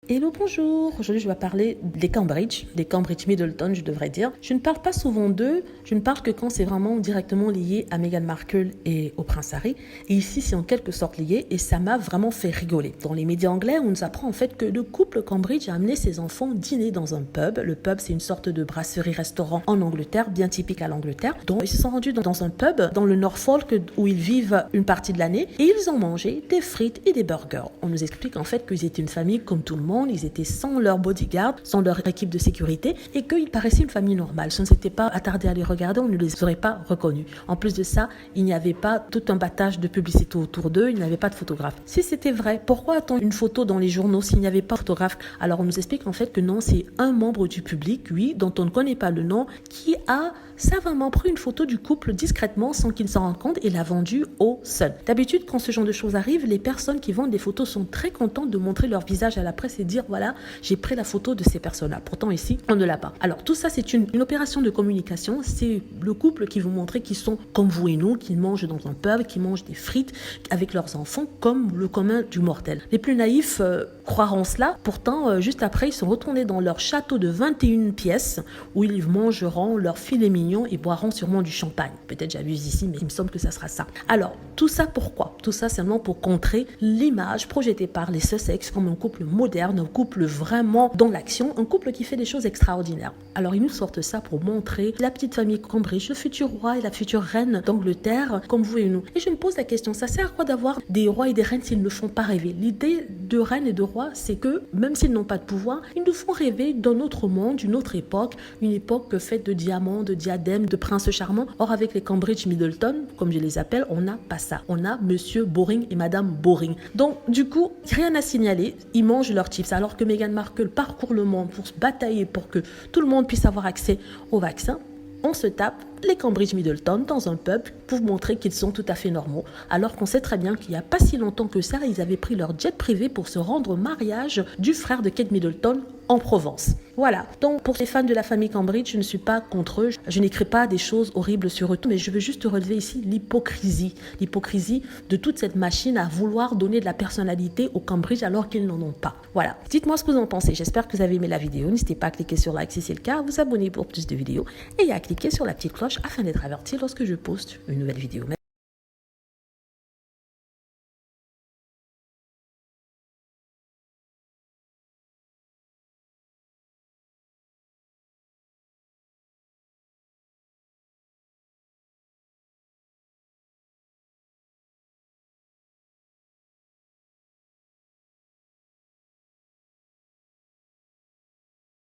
Hello, bonjour. Aujourd'hui, je vais parler des Cambridge Middleton, je devrais dire. Je ne parle pas souvent d'eux, je ne parle que quand c'est vraiment directement lié à Meghan Markle et au prince Harry. Et ici, c'est en quelque sorte lié et ça m'a vraiment fait rigoler. Dans les médias anglais, on nous apprend en fait que le couple Cambridge a amené ses enfants dîner dans un pub. Le pub, c'est une sorte de brasserie-restaurant en Angleterre, bien typique à l'Angleterre. Donc, ils se sont rendus dans un pub dans le Norfolk où ils vivent une partie de l'année et ils ont mangé des frites et des burgers. On nous explique en fait qu'ils étaient une famille comme tout le monde. Ils étaient sans leur bodyguard, sans leur équipe de sécurité et qu'ils paraissaient une famille normale. Si on ne s'était pas attardé à les regarder, on ne les aurait pas reconnus. En plus de ça, il n'y avait pas tout un battage de publicité autour d'eux, il n'y avait pas de photographe. Si c'était vrai, pourquoi a-t-on une photo dans les journaux s'il n'y avait pas de photographe? Alors on nous explique en fait que non, c'est un membre du public, oui, dont on ne connaît pas le nom, qui a savamment pris une photo du couple discrètement sans qu'ils s'en rendent compte et l'a vendue au Sun. D'habitude, quand ce genre de choses arrive, les personnes qui vendent des photos sont très contentes de montrer leur visage à la presse et dire voilà, j'ai pris la photo de ces personnes-là. Pourtant ici, on ne l'a pas. Alors tout ça, c'est une opération de communication. C'est le couple qui veut montrer qu'ils sont comme vous et nous, qu'ils mangent dans un pub, qu'ils mangent des frites avec leurs enfants comme le commun du mortel. Les plus naïfs croiront cela. Pourtant, juste après, ils sont retournés dans leur château de 21 pièces où ils mangeront leur filet mignon et boiront sûrement du champagne. Peut-être j'abuse ici, mais il me semble que ça sera ça. Alors, tout ça pourquoi? Tout ça seulement pour contrer l'image projetée par les Sussex comme un couple moderne, un couple vraiment dans l'action, un couple qui fait des choses extraordinaires. Alors, ils nous sortent ça pour montrer la petite famille Cambridge, le futur roi et la future reine d'Angleterre, comme vous et nous. Et je me pose la question, ça sert à quoi d'avoir des rois et des reines s'ils ne font pas rêver? L'idée de reine et de roi, c'est que, même s'ils n'ont pas de pouvoir, ils nous font rêver d'un autre monde, une autre époque, une époque faite de diamants, de diadèmes, de princes charmants. Or, avec les Cambridge Middleton, comme je les appelle, on n'a pas ça. On a Monsieur Boring et Madame Boring. Donc, du coup, rien à signaler. Ils mangent leurs chips. Alors que Meghan Markle parcourt le monde pour se batailler pour que tout le monde puisse avoir accès au vaccin, on se tape les Cambridge Middleton dans un pub pour montrer qu'ils sont tout à fait normaux. Alors qu'on sait très bien qu'il n'y a pas si longtemps que ça, ils avaient pris leur jet privé pour se rendre au mariage du frère de Kate Middleton en Provence. Voilà. Donc, pour les fans de la famille Cambridge, je ne suis pas contre eux. Je n'écris pas des choses horribles sur eux, mais je veux juste relever ici l'hypocrisie. L'hypocrisie de toute cette machine à vouloir donner de la personnalité aux Cambridge alors qu'ils n'en ont pas. Voilà. Dites-moi ce que vous en pensez. J'espère que vous avez aimé la vidéo. N'hésitez pas à cliquer sur like si c'est le cas, à vous abonner pour plus de vidéos et à cliquer sur la petite cloche afin d'être averti lorsque je poste une nouvelle vidéo.